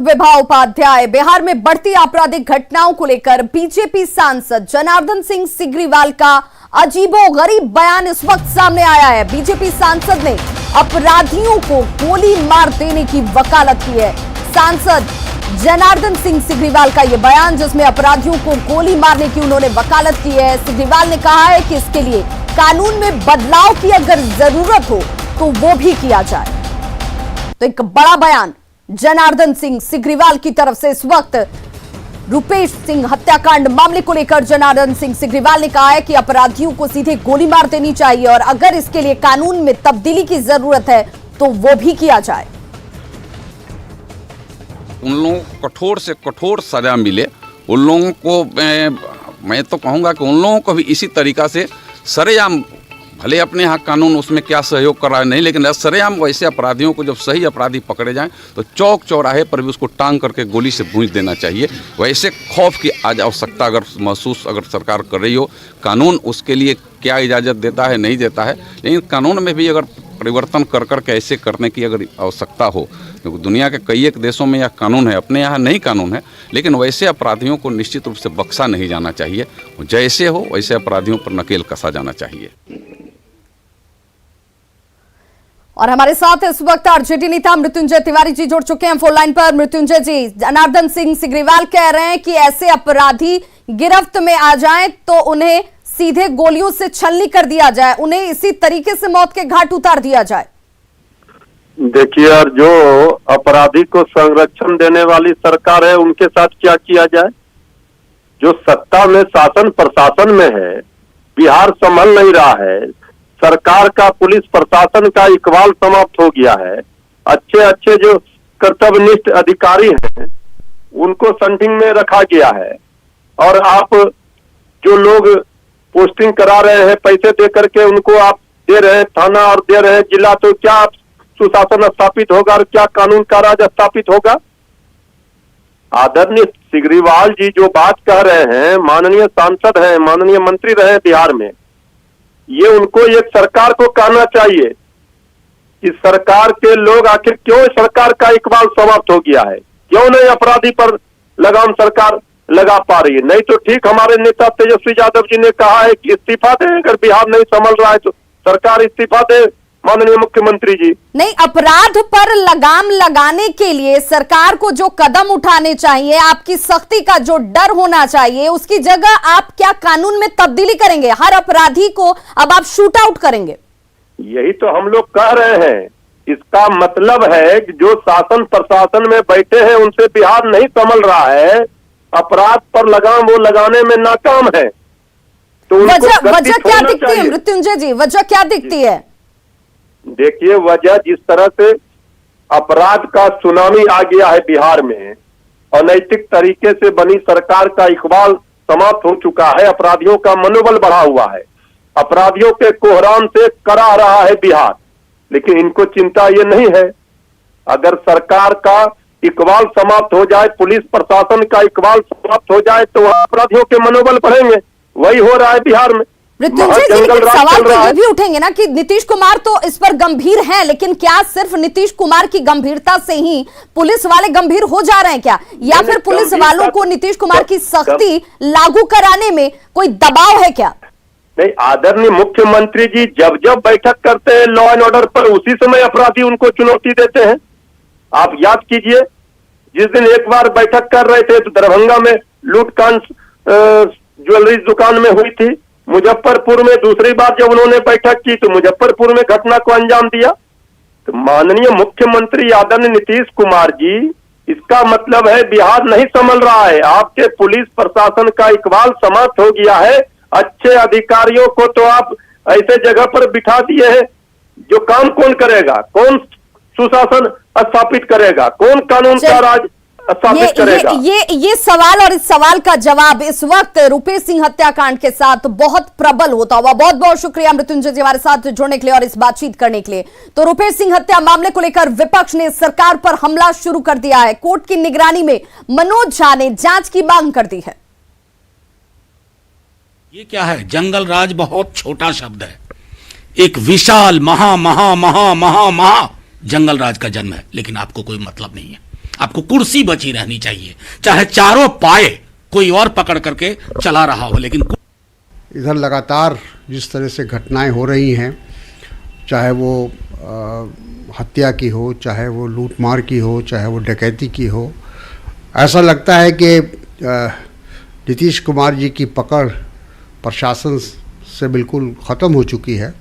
विभा उपाध्याय। बिहार में बढ़ती आपराधिक घटनाओं को लेकर बीजेपी सांसद जनार्दन सिंह सिग्रीवाल का अजीबोगरीब बयान इस वक्त सामने आया है। बीजेपी सांसद ने अपराधियों को गोली मार देने की वकालत की है। सांसद जनार्दन सिंह सिग्रीवाल का यह बयान, जिसमें अपराधियों को गोली मारने की उन्होंने वकालत की है। सिग्रीवाल ने कहा है कि इसके लिए कानून में बदलाव की अगर जरूरत हो तो वो भी किया जाए। तो एक बड़ा बयान जनार्दन सिंह सिग्रीवाल की तरफ से इस वक्त रुपेश सिंह हत्याकांड मामले को लेकर जनार्दन सिंह सिग्रीवाल ने कहा है कि अपराधियों को सीधे गोली मार देनी चाहिए और अगर इसके लिए कानून में तब्दीली की जरूरत है तो वो भी किया जाए। उन लोगों को कठोर से कठोर सजा मिले। उन लोगों को मैं तो कहूँगा कि उन लोगों को भी इसी तरीका से सरेआम, भले अपने यहाँ कानून उसमें क्या सहयोग कर रहा है नहीं, लेकिन सरेआम वैसे अपराधियों को जब सही अपराधी पकड़े जाएं तो चौक चौराहे पर भी उसको टांग करके गोली से भूंज देना चाहिए। वैसे खौफ की आज आवश्यकता अगर महसूस सरकार कर रही हो, कानून उसके लिए क्या इजाज़त देता है नहीं देता है, लेकिन कानून में भी अगर परिवर्तन कर करके ऐसे करने की अगर आवश्यकता हो, क्योंकि दुनिया के कई एक देशों में यह कानून है, अपने यहाँ नहीं कानून है, लेकिन वैसे अपराधियों को निश्चित रूप से बख्शा नहीं जाना चाहिए। जैसे हो वैसे अपराधियों पर नकेल कसा जाना चाहिए। और हमारे साथ इस वक्त आरजेडी नेता मृत्युंजय तिवारी जी जुड़ चुके हैं फोन लाइन पर। मृत्युंजय जी, जनार्दन सिंह सिग्रीवाल कह रहे हैं कि ऐसे अपराधी गिरफ्त में आ जाएं तो उन्हें सीधे गोलियों से छलनी कर दिया जाए, उन्हें इसी तरीके से मौत के घाट उतार दिया जाए। देखिए यार, जो अपराधी को संरक्षण देने वाली सरकार है उनके साथ क्या किया जाए? जो सत्ता में शासन प्रशासन में है, बिहार संभल नहीं रहा है, सरकार का पुलिस प्रशासन का इकबाल समाप्त हो गया है। अच्छे अच्छे जो कर्तव्यनिष्ठ अधिकारी हैं उनको संटिंग में रखा गया है और आप जो लोग पोस्टिंग करा रहे हैं पैसे दे करके उनको आप दे रहे हैं थाना और दे रहे हैं जिला, तो क्या सुशासन स्थापित होगा और क्या कानून का राज स्थापित होगा? आदरणीय सिग्रीवाल जी जो बात कह रहे हैं, माननीय सांसद हैं, माननीय मंत्री रहे बिहार में, ये उनको एक सरकार को कहना चाहिए कि सरकार के लोग आखिर क्यों सरकार का इकबाल समाप्त हो गया है, क्यों नहीं अपराधी पर लगाम सरकार लगा पा रही है? नहीं तो ठीक, हमारे नेता तेजस्वी यादव जी ने कहा है कि इस्तीफा दें, अगर बिहार नहीं संभल रहा है तो सरकार इस्तीफा दे। माननीय मुख्यमंत्री जी, नहीं, अपराध पर लगाम लगाने के लिए सरकार को जो कदम उठाने चाहिए, आपकी सख्ती का जो डर होना चाहिए, उसकी जगह आप क्या कानून में तब्दीली करेंगे? हर अपराधी को अब आप शूट आउट करेंगे? यही तो हम लोग कह रहे हैं। इसका मतलब है कि जो शासन प्रशासन में बैठे हैं उनसे बिहार नहीं संभल रहा है, अपराध पर लगाम वो लगाने में नाकाम है, तो वजह क्या दिखती है मृत्युंजय जी? वजह क्या दिखती है? देखिए, वजह जिस तरह से अपराध का सुनामी आ गया है बिहार में, अनैतिक तरीके से बनी सरकार का इकबाल समाप्त हो चुका है, अपराधियों का मनोबल बढ़ा हुआ है, अपराधियों के कोहराम से करा रहा है बिहार, लेकिन इनको चिंता ये नहीं है। अगर सरकार का इकबाल समाप्त हो जाए, पुलिस प्रशासन का इकबाल समाप्त हो जाए तो अपराधियों के मनोबल बढ़ेंगे। वही हो रहा है बिहार में। मृत्युंजय जी, लेकिन सवाल तो ये भी उठेंगे ना कि नीतीश कुमार तो इस पर गंभीर हैं, लेकिन क्या सिर्फ नीतीश कुमार की गंभीरता से ही पुलिस वाले गंभीर हो जा रहे हैं क्या? या फिर पुलिस वालों को नीतीश कुमार की सख्ती लागू कराने में कोई दबाव है क्या? नहीं, आदरणीय मुख्यमंत्री जी जब जब बैठक करते हैं लॉ एंड ऑर्डर पर, उसी समय अपराधी उनको चुनौती देते हैं। आप याद कीजिए, जिस दिन एक बार बैठक कर रहे थे तो दरभंगा में लूटकांड ज्वेलरी दुकान में हुई थी, मुजफ्फरपुर में दूसरी बार जब उन्होंने बैठक की तो मुजफ्फरपुर में घटना को अंजाम दिया। तो माननीय मुख्यमंत्री आदरणीय नीतीश कुमार जी, इसका मतलब है बिहार नहीं संभल रहा है, आपके पुलिस प्रशासन का इकबाल समाप्त हो गया है। अच्छे अधिकारियों को तो आप ऐसे जगह पर बिठा दिए हैं, जो काम कौन करेगा? कौन सुशासन स्थापित करेगा? कौन कानून का राज स्थापित करेगा? ये सवाल और इस सवाल का जवाब इस वक्त रुपेश सिंह हत्याकांड के साथ बहुत प्रबल होता हुआ। बहुत बहुत शुक्रिया मृत्युंजय जी हमारे साथ जुड़ने के लिए और इस बातचीत करने के लिए। तो रुपेश सिंह हत्या मामले को लेकर विपक्ष ने सरकार पर हमला शुरू कर दिया है। कोर्ट की निगरानी में मनोज झा ने जांच की मांग कर दी है। ये क्या है? जंगल राज बहुत छोटा शब्द है। एक विशाल महा महा महा महा महा जंगल राज का जन्म है, लेकिन आपको कोई मतलब नहीं है। आपको कुर्सी बची रहनी चाहिए, चाहे चारों पाए कोई और पकड़ करके चला रहा हो, लेकिन इधर लगातार जिस तरह से घटनाएं हो रही हैं, चाहे वो हत्या की हो, चाहे वो लूटमार की हो, चाहे वो डकैती की हो, ऐसा लगता है कि नीतीश कुमार जी की पकड़ प्रशासन से बिल्कुल ख़त्म हो चुकी है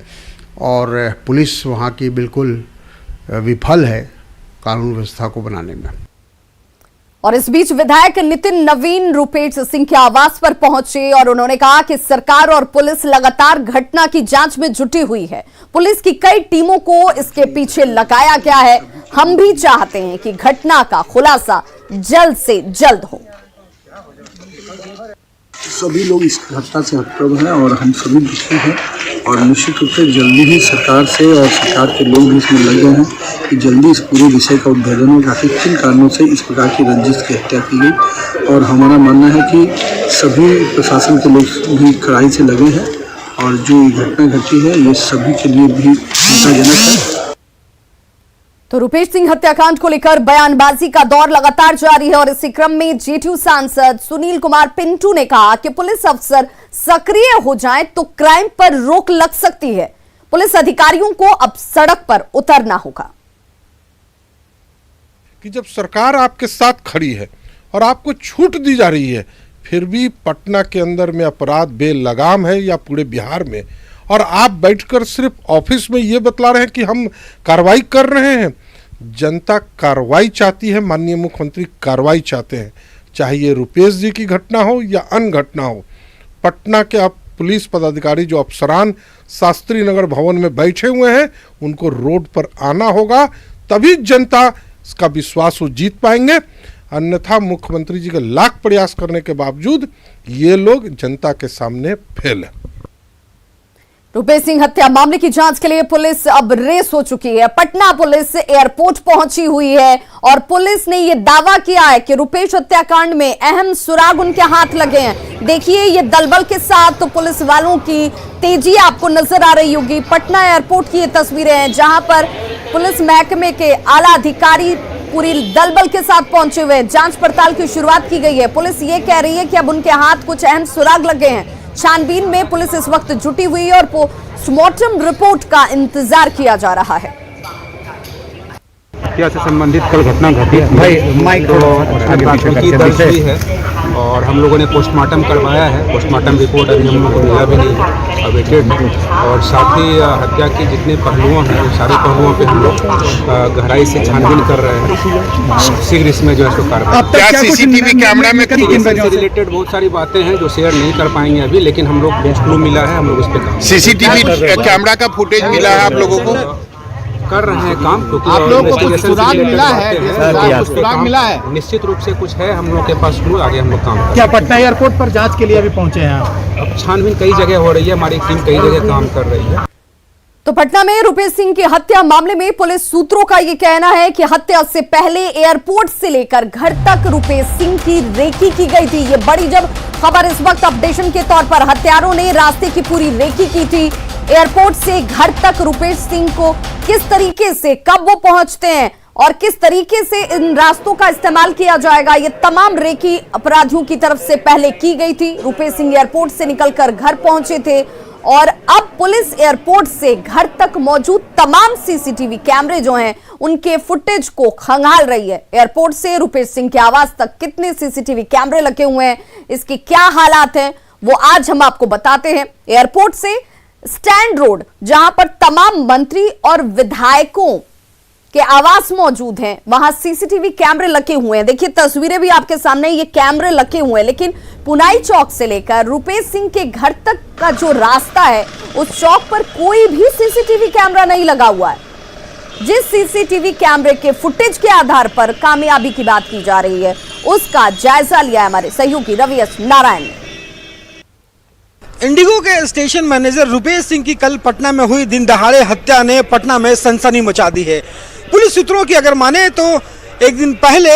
और पुलिस वहाँ की बिल्कुल विफल है कानून व्यवस्था को बनाने में। और इस बीच विधायक नितिन नवीन रुपेश सिंह के आवास पर पहुंचे और उन्होंने कहा कि सरकार और पुलिस लगातार घटना की जांच में जुटी हुई है। पुलिस की कई टीमों को इसके पीछे लगाया गया है। हम भी चाहते हैं कि घटना का खुलासा जल्द से जल्द हो। सभी लोग इस घटना से हतप्रभ हैं और हम सभी दुखी हैं और निश्चित रूप से जल्दी ही सरकार से और सरकार के लोग भी इसमें लग गए हैं कि जल्दी इस पूरे विषय का उद्भेदन हो, ताकि किन कारणों से इस प्रकार की रंजिश की हत्या की गई। और हमारा मानना है कि सभी प्रशासन के लोग भी कड़ाई से लगे हैं और जो ये घटना घटी है ये सभी के लिए भी चिंताजनक है। तो रुपेश सिंह हत्याकांड को लेकर बयानबाजी का दौर लगातार जारी है और इसी क्रम में जेडीयू सांसद सुनील कुमार पिंटू ने कहा कि पुलिस अफसर सक्रिय हो जाएं तो क्राइम पर रोक लग सकती है। पुलिस अधिकारियों को अब सड़क पर उतरना होगा। कि जब सरकार आपके साथ खड़ी है और आपको छूट दी जा रही है, फिर भी पटना के अंदर में अपराध बेलगाम है या पूरे बिहार में, और आप बैठकर सिर्फ ऑफिस में ये बतला रहे हैं कि हम कार्रवाई कर रहे हैं। जनता कार्रवाई चाहती है, माननीय मुख्यमंत्री कार्रवाई चाहते हैं, चाहे ये रुपेश जी की घटना हो या अन्य घटना हो। पटना के अब पुलिस पदाधिकारी जो अफसरान शास्त्री नगर भवन में बैठे हुए हैं, उनको रोड पर आना होगा, तभी जनता इसका विश्वास वो जीत पाएंगे। अन्यथा मुख्यमंत्री जी के लाख प्रयास करने के बावजूद ये लोग जनता के सामने फेल है। रुपेश सिंह हत्या मामले की जांच के लिए पुलिस अब रेस हो चुकी है। पटना पुलिस एयरपोर्ट पहुंची हुई है और पुलिस ने यह दावा किया है कि रुपेश हत्याकांड में अहम सुराग उनके हाथ लगे हैं। देखिए ये दलबल के साथ तो पुलिस वालों की तेजी आपको नजर आ रही होगी। पटना एयरपोर्ट की ये तस्वीरें हैं जहां पर पुलिस महकमे के आला अधिकारी पूरी दलबल के साथ पहुंचे हुए हैं। जांच पड़ताल की शुरुआत की गई है। पुलिस ये कह रही है कि अब उनके हाथ कुछ अहम सुराग लगे हैं। छानबीन में पुलिस इस वक्त जुटी हुई है और पोस्टमार्टम रिपोर्ट का इंतजार किया जा रहा है। हत्या से संबंधित कल घटना घटी है और हम लोगों ने पोस्टमार्टम करवाया है। पोस्टमार्टम रिपोर्ट अभी हम लोगों को मिला भी नहीं है, अवेटेड है। और साथ ही हत्या के जितने पहलुओं हैं उन सारे पहलुओं पे हम लोग गहराई से छानबीन कर रहे हैं। शीघ्र इसमें जो है सो कार्रवाई। सीसीटीवी कैमरा में से रिलेटेड बहुत सारी बातें हैं जो शेयर नहीं कर पाएंगे अभी, लेकिन हम लोग क्लू मिला है, हम लोग उस पर सीसीटीवी कैमरा का फुटेज मिला है आप लोगों को? कर रहे हैं काम, क्योंकि आप लोगों को सुराग मिला है, सुराग मिला है, निश्चित रूप से कुछ है हम लोग के पास। आगे हम लोग काम क्या पटना एयरपोर्ट पर जांच के लिए अभी पहुंचे हैं आप? अब छानबीन कई जगह हो रही है, हमारी टीम कई जगह काम कर रही है। तो पटना में रुपेश सिंह की हत्या मामले में पुलिस सूत्रों का यह कहना है कि हत्या से पहले एयरपोर्ट से लेकर घर तक रुपेश सिंह की रेकी की गई थी। ये बड़ी जब खबर इस वक्त अपडेशन के तौर पर, हत्यारों ने रास्ते की पूरी रेकी की थी। एयरपोर्ट से घर तक रुपेश सिंह को किस तरीके से, कब वो पहुंचते हैं और किस तरीके से इन रास्तों का इस्तेमाल किया जाएगा, ये तमाम रेकी अपराधियों की तरफ से पहले की गई थी। रुपेश सिंह एयरपोर्ट से निकलकर घर पहुंचे थे और अब पुलिस एयरपोर्ट से घर तक मौजूद तमाम सीसीटीवी कैमरे जो हैं उनके फुटेज को खंगाल रही है। एयरपोर्ट से रुपेश सिंह के आवास तक कितने सीसीटीवी कैमरे लगे हुए हैं, इसके क्या हालात हैं, वो आज हम आपको बताते हैं। एयरपोर्ट से स्टैंड रोड, जहां पर तमाम मंत्री और विधायकों के आवास मौजूद हैं, वहां सीसीटीवी कैमरे लगे हुए हैं। देखिए तस्वीरें भी आपके सामने, ये कैमरे लगे हुए हैं, लेकिन पुनाई चौक से लेकर रुपेश सिंह के घर तक का जो रास्ता है उस चौक पर कोई भी सीसीटीवी कैमरा नहीं लगा हुआ है। जिस सीसीटीवी कैमरे के फुटेज के आधार पर कामयाबी की बात की जा रही है, उसका जायजा लिया हमारे सहयोगी रवि एस नारायण ने। इंडिगो के स्टेशन मैनेजर रुपेश सिंह की कल पटना में हुई दिन दहाड़े हत्या ने पटना में सनसनी मचा दी है। पुलिस सूत्रों की अगर माने तो एक दिन पहले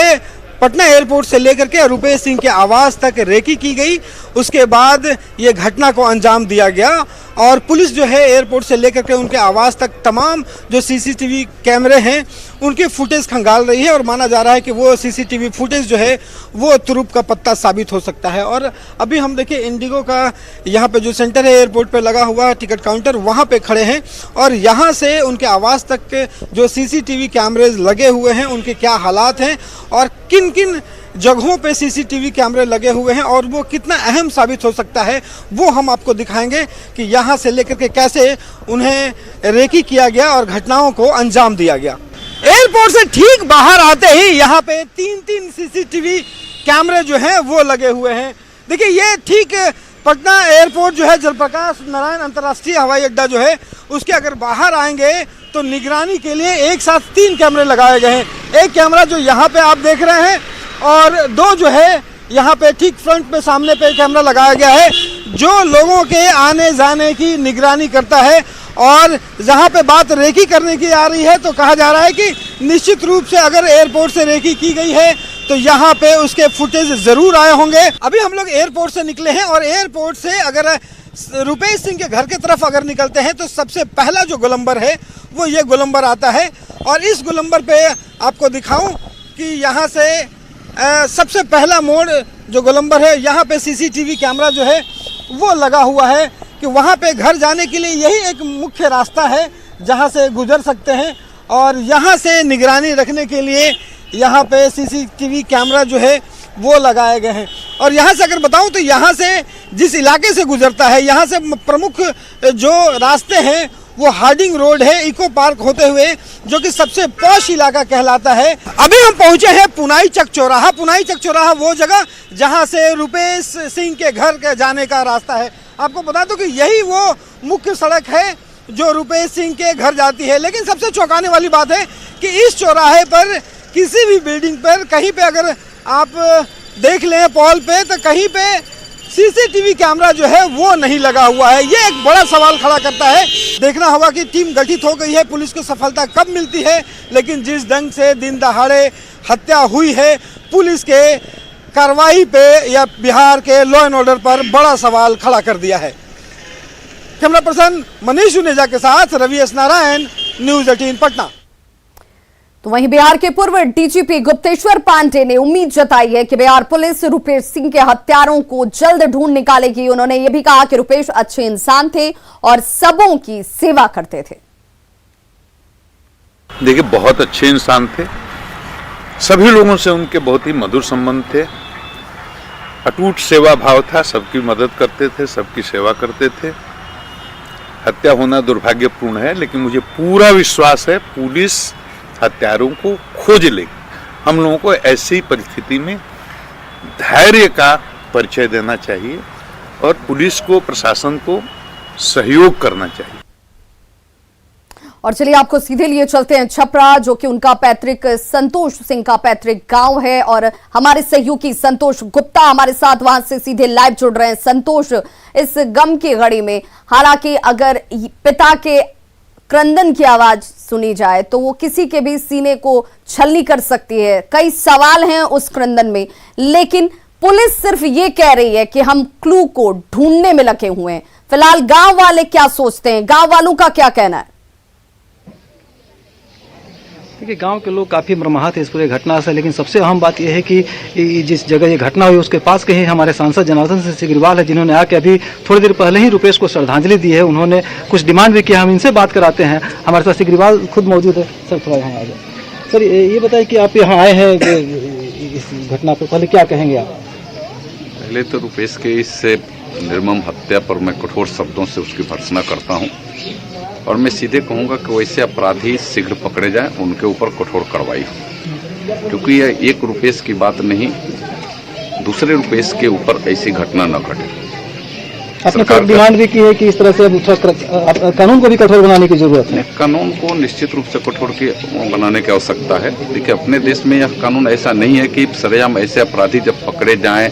पटना एयरपोर्ट से लेकर के रुपेश सिंह के आवास तक रेकी की गई, उसके बाद ये घटना को अंजाम दिया गया और पुलिस जो है एयरपोर्ट से लेकर के उनके आवास तक तमाम जो सीसीटीवी कैमरे हैं उनकी फुटेज खंगाल रही है और माना जा रहा है कि वो सीसीटीवी फुटेज जो है वो तुरुप का पत्ता साबित हो सकता है। और अभी हम देखिए इंडिगो का यहाँ पे जो सेंटर है एयरपोर्ट पे लगा हुआ टिकट काउंटर, वहाँ पे खड़े हैं और यहाँ से उनके आवास तक के जो सीसीटीवी कैमरेज लगे हुए हैं उनके क्या हालात हैं और किन किन जगहों पे सीसीटीवी कैमरे लगे हुए हैं और वो कितना अहम साबित हो सकता है वो हम आपको दिखाएंगे कि यहाँ से लेकर के कैसे उन्हें रेकी किया गया और घटनाओं को अंजाम दिया गया। एयरपोर्ट से ठीक बाहर आते ही यहाँ पे 3 सीसीटीवी कैमरे जो हैं वो लगे हुए हैं। देखिए ये ठीक पटना एयरपोर्ट जो है जयप्रकाश नारायण अंतर्राष्ट्रीय हवाई अड्डा जो है उसके अगर बाहर आएंगे तो निगरानी के लिए एक साथ 3 कैमरे लगाए गए हैं। एक कैमरा जो यहाँ पे आप देख रहे हैं और 2 जो है यहाँ पे ठीक फ्रंट पे सामने पे कैमरा लगाया गया है जो लोगों के आने जाने की निगरानी करता है। और जहाँ पे बात रेकी करने की आ रही है तो कहा जा रहा है कि निश्चित रूप से अगर एयरपोर्ट से रेकी की गई है तो यहाँ पे उसके फुटेज जरूर आए होंगे। अभी हम लोग एयरपोर्ट से निकले हैं और एयरपोर्ट से अगर रुपेश सिंह के घर की तरफ अगर निकलते हैं तो सबसे पहला जो गोलंबर है वो ये गोलंबर आता है और इस गोलंबर पे आपको दिखाऊं कि यहाँ से सबसे पहला मोड़ जो गोलंबर है यहाँ पे सीसीटीवी कैमरा जो है वो लगा हुआ है कि वहाँ पे घर जाने के लिए यही एक मुख्य रास्ता है जहाँ से गुजर सकते हैं और यहाँ से निगरानी रखने के लिए यहाँ पे सीसीटीवी कैमरा जो है वो लगाए गए हैं। और यहाँ से अगर बताऊँ तो यहाँ से जिस इलाके से गुजरता है यहाँ से प्रमुख जो रास्ते हैं वो हार्डिंग रोड है इको पार्क होते हुए जो कि सबसे पॉश इलाका कहलाता है। अभी हम पहुंचे हैं पुनाई चक चौराहा। पुनाई चक चौराहा वो जगह जहां से रुपेश सिंह के घर के जाने का रास्ता है। आपको बता दूं कि यही वो मुख्य सड़क है जो रुपेश सिंह के घर जाती है। लेकिन सबसे चौंकाने वाली बात है कि इस चौराहे पर किसी भी बिल्डिंग पर कहीं पे अगर आप देख लें पॉल पे तो कहीं पे सीसीटीवी कैमरा जो है वो नहीं लगा हुआ है। ये एक बड़ा सवाल खड़ा करता है। देखना होगा कि टीम गठित हो गई है, पुलिस को सफलता कब मिलती है, लेकिन जिस ढंग से दिन दहाड़े हत्या हुई है पुलिस के कार्रवाई पे या बिहार के लॉ एंड ऑर्डर पर बड़ा सवाल खड़ा कर दिया है। कैमरा पर्सन मनीष जुनेजा के साथ रवि एस नारायण, न्यूज़ 18 पटना। तो वहीं बिहार के पूर्व डीजीपी गुप्तेश्वर पांडे ने उम्मीद जताई है कि बिहार पुलिस रुपेश सिंह के हत्यारों को जल्द ढूंढ निकालेगी। उन्होंने ये भी कहा कि रुपेश अच्छे इंसान थे और सबों की सेवा करते थे। देखिए बहुत अच्छे इंसान थे, सभी लोगों से उनके बहुत ही मधुर संबंध थे, अटूट सेवा भाव था, सबकी मदद करते थे, सबकी सेवा करते थे। हत्या होना दुर्भाग्यपूर्ण है लेकिन मुझे पूरा विश्वास है पुलिस हत्यारों को खोज लेगी। हम लोगों को ऐसी परिस्थिति में धैर्य का परिचय देना चाहिए और पुलिस को प्रशासन को सहयोग करना चाहिए। और चलिए आपको सीधे लिए चलते हैं छपरा, जो कि उनका पैतृक संतोष सिंह का पैतृक गांव है और हमारे सहयोगी संतोष गुप्ता हमारे साथ वहां से सीधे लाइव जुड़ रहे हैं। संतोष, इस गम की घड़ी में हालांकि अगर पिता के क्रंदन की आवाज सुनी जाए तो वो किसी के भी सीने को छलनी कर सकती है। कई सवाल हैं उस क्रंदन में, लेकिन पुलिस सिर्फ ये कह रही है कि हम क्लू को ढूंढने में लगे हुए हैं। फिलहाल गांव वाले क्या सोचते हैं, गांव वालों का क्या कहना है? देखिए गांव के लोग काफ़ी मर्माहत है इस पूरे घटना से, लेकिन सबसे अहम बात यह है कि जिस जगह ये घटना हुई उसके पास के ही हमारे सांसद जनार्दन सिंह सिग्रीवाल है, जिन्होंने आके अभी थोड़ी देर पहले ही रुपेश को श्रद्धांजलि दी है। उन्होंने कुछ डिमांड भी किया, हम इनसे बात कराते हैं। हमारे साथ सिग्रीवाल खुद मौजूद है। सर थोड़ा यहाँ आ जाए। सर ये बताइए कि आप यहाँ आए हैं इस घटना पर, पहले क्या कहेंगे आप? पहले तो रुपेश के इस निर्मम हत्या पर मैं कठोर शब्दों से उसकी भर्त्सना करता हूँ और मैं सीधे कहूँगा कि वैसे अपराधी शीघ्र पकड़े जाएं, उनके ऊपर कठोर कार्रवाई हो, क्योंकि यह एक रुपेश की बात नहीं, दूसरे रुपेश के ऊपर ऐसी घटना न घटे। आपने तो डिमांड भी की है कि इस तरह से कानून को भी कठोर बनाने की जरूरत है। कानून को निश्चित रूप से कठोर बनाने की आवश्यकता है। देखिए अपने देश में यह कानून ऐसा नहीं है कि सरेआम ऐसे अपराधी जब पकड़े जाएं,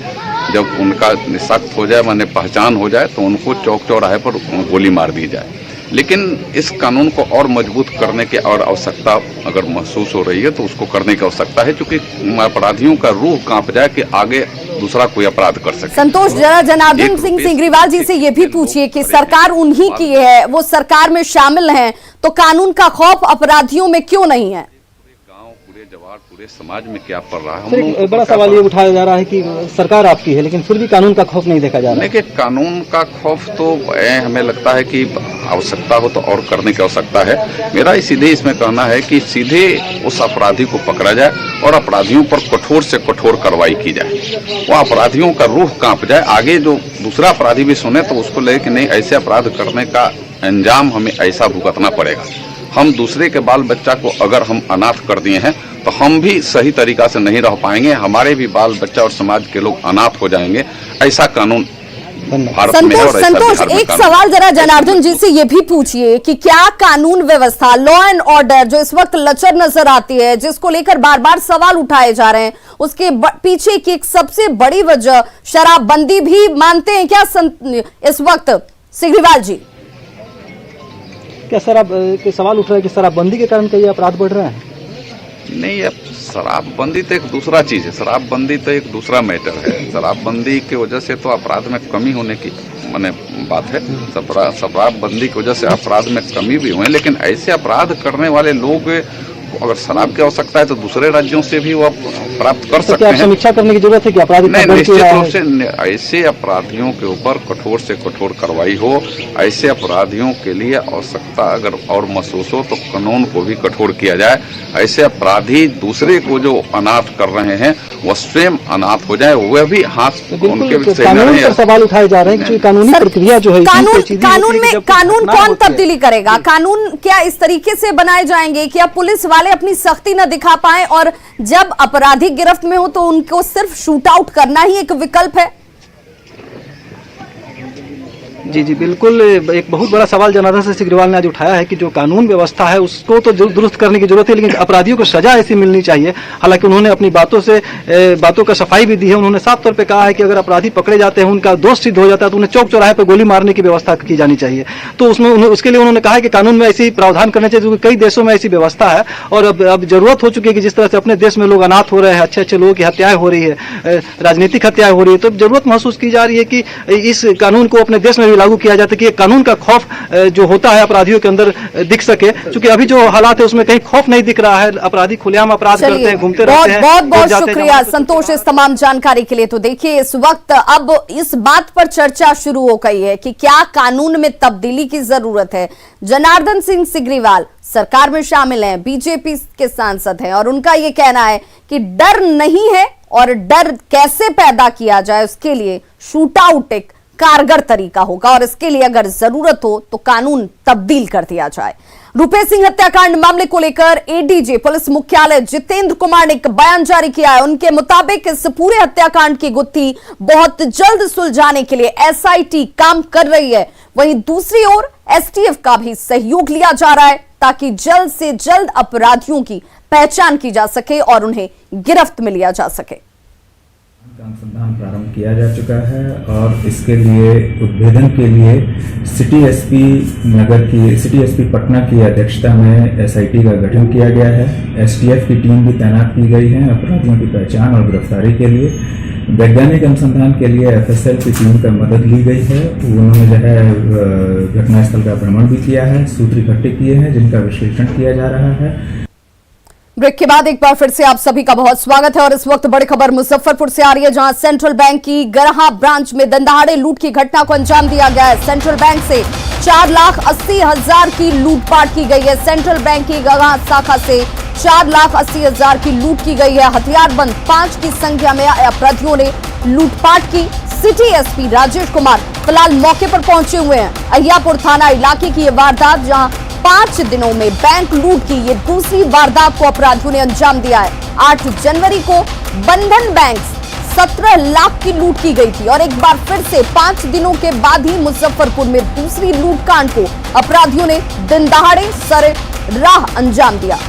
जब उनका निशाक्त हो जाए, माने पहचान हो जाए, तो उनको चौक चौराहे पर गोली मार दी जाए। लेकिन इस कानून को और मजबूत करने की और आवश्यकता अगर महसूस हो रही है तो उसको करने की आवश्यकता है, क्योंकि अपराधियों का रूह कांप जाए कि आगे दूसरा कोई अपराध कर सके। संतोष, जरा जनार्दन सिंह सिग्रीवाल जी से ये भी पूछिए कि सरकार उन्हीं की है, वो सरकार में शामिल हैं, तो कानून का खौफ अपराधियों में क्यों नहीं है? जवाब पूरे समाज में क्या पड़ रहा है। सर, एक बड़ा सवाल ये उठाया जा रहा है कि सरकार आपकी है लेकिन फिर भी कानून का खौफ नहीं देखा जा रहा है। देखिए, कानून का खौफ तो हमें लगता है कि आवश्यकता हो तो और करने की आवश्यकता है। मेरा सीधे इसमें कहना है कि सीधे उस अपराधी को पकड़ा जाए और अपराधियों पर कठोर से कठोर कार्रवाई की जाए। वो अपराधियों का रूह कांप जाए, आगे जो दूसरा अपराधी भी सुने तो उसको लगे कि नहीं, ऐसे अपराध करने का अंजाम हमें ऐसा भुगतना पड़ेगा। हम दूसरे के बाल बच्चा को अगर हम अनाथ कर दिए हैं तो हम भी सही तरीका से नहीं रह पाएंगे, हमारे भी बाल बच्चा और समाज के लोग अनाथ हो जाएंगे। ऐसा कानून भारत में है और ऐसा संतोष, बिहार में एक कानून। सवाल जरा जनार्दन जी से ये भी पूछिए कि क्या कानून व्यवस्था, लॉ एंड ऑर्डर जो इस वक्त लचर नजर आती है, जिसको लेकर बार बार सवाल उठाए जा रहे हैं, उसके पीछे की एक सबसे बड़ी वजह शराबबंदी भी मानते हैं क्या इस वक्त सिग्रीवाल जी? क्या सवाल उठ रहा है कि शराबबंदी के कारण कई अपराध बढ़ रहे हैं? नहीं, अब शराबबंदी तो एक दूसरा चीज है, शराबबंदी तो एक दूसरा मैटर है। शराबबंदी की वजह से तो अपराध में कमी होने की बात है। शराबबंदी की वजह से अपराध में कमी भी हुए, लेकिन ऐसे अपराध करने वाले लोग अगर शराब की आवश्यकता है तो दूसरे राज्यों से भी वो प्राप्त कर सकते हैं। समीक्षा करने की जरूरत है कि अपराधी नहीं, निश्चित रूप से ऐसे अपराधियों के ऊपर कठोर से कठोर कार्रवाई हो। ऐसे अपराधियों के लिए आवश्यकता अगर और महसूस हो तो कानून को भी कठोर किया जाए। ऐसे अपराधी दूसरे को जो अनाथ कर रहे हैं वो स्वयं अनाथ हो जाए, वह भी हाथ उनके कानून पर सवाल उठाए जा रहे हैं कि कानूनी प्रक्रिया जो है कानून कौन तब्दीली करेगा? कानून क्या इस तरीके से बनाए जाएंगे कि अब पुलिस वाले अपनी सख्ती न दिखा पाए और जब अपराधी गिरफ्त में हो तो उनको सिर्फ शूट आउट करना ही एक विकल्प है? जी जी बिल्कुल, एक बहुत बड़ा सवाल जनार्दन सिंह सिग्रीवाल ने आज उठाया है कि जो कानून व्यवस्था है उसको तो दुरुस्त करने की जरूरत है, लेकिन अपराधियों को सजा ऐसी मिलनी चाहिए। हालांकि उन्होंने अपनी बातों का सफाई भी दी है। उन्होंने साफ तौर पे कहा है कि अगर अपराधी पकड़े जाते हैं, उनका दोष सिद्ध हो जाता है तो उन्हें चौक चौराहे पर गोली मारने की व्यवस्था की जानी चाहिए। तो उसमें उसके लिए उन्होंने कहा है कि कानून में ऐसी प्रावधान करने चाहिए, क्योंकि कई देशों में ऐसी व्यवस्था है और अब जरूरत हो चुकी है कि जिस तरह से अपने देश में लोग अनाथ हो रहे हैं, अच्छे अच्छे लोगों की हत्याएं हो रही है, राजनीतिक हत्याएं हो रही है, तो जरूरत महसूस की जा रही है कि इस कानून को अपने देश में भी लागू किया जाता है कि कानून का खौफ जो होता है अपराधियों के अंदर दिख सके। क्योंकि अभी जो हालात है उसमें कहीं खौफ नहीं दिख रहा है, अपराधी खुलेआम अपराध करते हैं, घूमते रहते हैं। बहुत बहुत शुक्रिया संतोष इस तमाम जानकारी के लिए। तो देखिए, इस वक्त अब इस बात पर चर्चा शुरू हो गई है कि क्या कानून में तब्दीली की जरूरत है। जनार्दन सिंह सिग्रीवाल सरकार में शामिल हैं, बीजेपी के सांसद हैं और उनका ये कहना है कि डर नहीं है और डर कैसे पैदा किया जाए उसके लिए शूट आउट एक कारगर तरीका होगा और इसके लिए अगर जरूरत हो तो कानून तब्दील कर दिया जाए। रुपेश सिंह हत्याकांड मामले को लेकर एडीजी पुलिस मुख्यालय जितेंद्र कुमार ने एक बयान जारी किया है। उनके मुताबिक इस पूरे हत्याकांड की गुत्थी बहुत जल्द सुलझाने के लिए एसआईटी काम कर रही है। वहीं दूसरी ओर एसटीएफ का भी सहयोग लिया जा रहा है ताकि जल्द से जल्द अपराधियों की पहचान की जा सके और उन्हें गिरफ्त में लिया जा सके। अनुसंधान प्रारंभ किया जा चुका है और इसके लिए उद्भेदन के लिए सिटी एसपी पटना की अध्यक्षता में एसआईटी का गठन किया गया है। एसटीएफ की टीम भी तैनात की गई है अपराधियों की पहचान और गिरफ्तारी के लिए। वैज्ञानिक अनुसंधान के लिए एफएसएल की टीम का मदद ली गई है। उन्होंने जो है घटनास्थल का भ्रमण भी किया है, सूत्र इकट्ठे किए हैं जिनका विश्लेषण किया जा रहा है। ब्रेक के बाद एक बार फिर से आप सभी का बहुत स्वागत है और इस वक्त बड़ी खबर मुजफ्फरपुर से आ रही है, जहां सेंट्रल बैंक की गरहा ब्रांच में दंदहाड़े लूट की घटना को अंजाम दिया गया है। सेंट्रल बैंक से 4,80,000 की लूटपाट की गई है। सेंट्रल बैंक की गरहा शाखा से 4,80,000 की लूट की गई है। हथियारबंद 5 की संख्या में अपराधियों ने लूटपाट की। सिटी एसपी राजेश कुमार फिलहाल मौके पर पहुंचे हुए हैं। अहियापुर थाना इलाके की यह वारदात, जहां 5 दिनों में बैंक लूट की ये दूसरी वारदात को अपराधियों ने अंजाम दिया है। 8 जनवरी को बंधन बैंक 17 लाख की लूट की गई थी और एक बार फिर से 5 दिनों के बाद ही मुजफ्फरपुर में दूसरी लूटकांड को अपराधियों ने दिन दहाड़े सरे राह अंजाम दिया।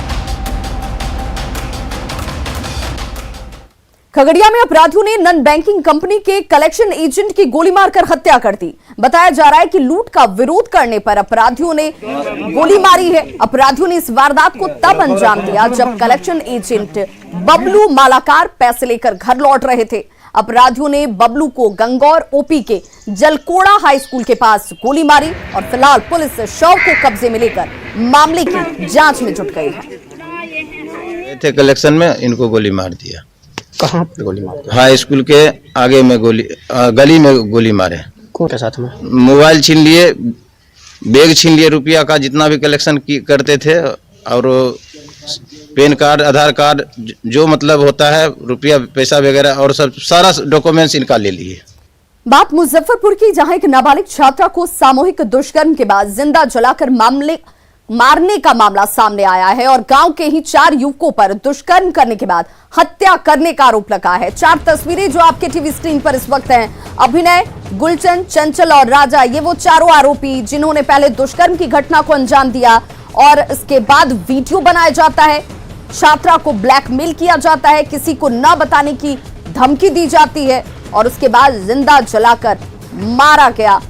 खगड़िया में अपराधियों ने नॉन बैंकिंग कंपनी के कलेक्शन एजेंट की गोली मारकर हत्या कर दी। बताया जा रहा है कि लूट का विरोध करने पर अपराधियों ने गोली मारी है। अपराधियों ने इस वारदात को तब अंजाम दिया जब कलेक्शन एजेंट बबलू मालाकार पैसे लेकर घर लौट रहे थे। अपराधियों ने बबलू को गंगौर ओपी के जलकोड़ा हाई स्कूल के पास गोली मारी और फिलहाल पुलिस शव को कब्जे में लेकर मामले की जांच में जुट गई है। गए थे कलेक्शन में, इनको गोली मार दिया। कहाँ पर गोली मार दिया? हाई स्कूल के आगे में गली में गोली मारे। कौन के साथ में? मोबाइल छीन लिए, बैग छीन लिए, रुपया का जितना भी कलेक्शन करते थे, और पैन कार्ड, आधार कार्ड, जो मतलब होता है रुपया पैसा वगैरह और सब सारा डॉक्यूमेंट्स इनका ले लिए। बात मुजफ्फरपुर की, जहां एक नाबालिग छात्रा को सामूहिक दुष्कर्म के बाद जिंदा जलाकर मारने का मामला सामने आया है और गांव के ही 4 युवकों पर दुष्कर्म करने के बाद हत्या करने का आरोप लगा है। 4 तस्वीरें जो आपके टीवी स्क्रीन पर इस वक्त हैं। अभिनय, गुलचंद, चंचल और राजा, ये वो चारों आरोपी जिन्होंने पहले दुष्कर्म की घटना को अंजाम दिया और इसके बाद वीडियो बनाया जाता है, छात्रा को ब्लैकमेल किया जाता है, किसी को न बताने की धमकी दी जाती है और उसके बाद जिंदा जलाकर मारा गया।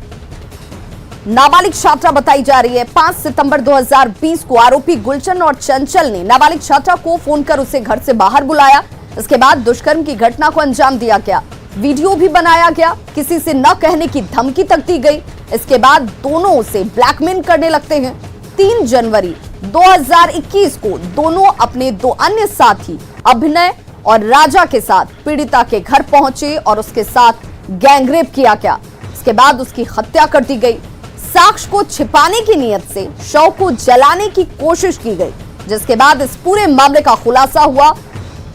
नाबालिग छात्रा बताई जा रही है। 5 सितंबर 2020 को आरोपी गुलचंद और चंचल ने नाबालिग छात्रा को फोन कर उसे घर से बाहर बुलाया। इसके बाद दुष्कर्म की घटना को अंजाम दिया गया, वीडियो भी बनाया गया, किसी से न कहने की धमकी तक दी गई। इसके बाद दोनों उसे ब्लैकमेल करने लगते हैं। 3 जनवरी 2021 को दोनों अपने 2 अन्य साथी अभिनय और राजा के साथ पीड़िता के घर पहुंचे और उसके साथ गैंगरेप किया गया। इसके बाद उसकी हत्या कर दी गई। साक्ष्य को छिपाने की नीयत से शव को जलाने की कोशिश की गई, जिसके बाद इस पूरे मामले का खुलासा हुआ।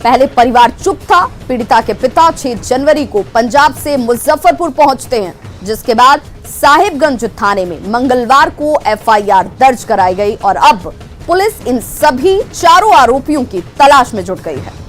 पहले परिवार चुप था। पीड़िता के पिता 6 जनवरी को पंजाब से मुजफ्फरपुर पहुंचते हैं, जिसके बाद साहिबगंज थाने में मंगलवार को FIR दर्ज कराई गई और अब पुलिस इन सभी चारों आरोपियों की तलाश में जुट गई है।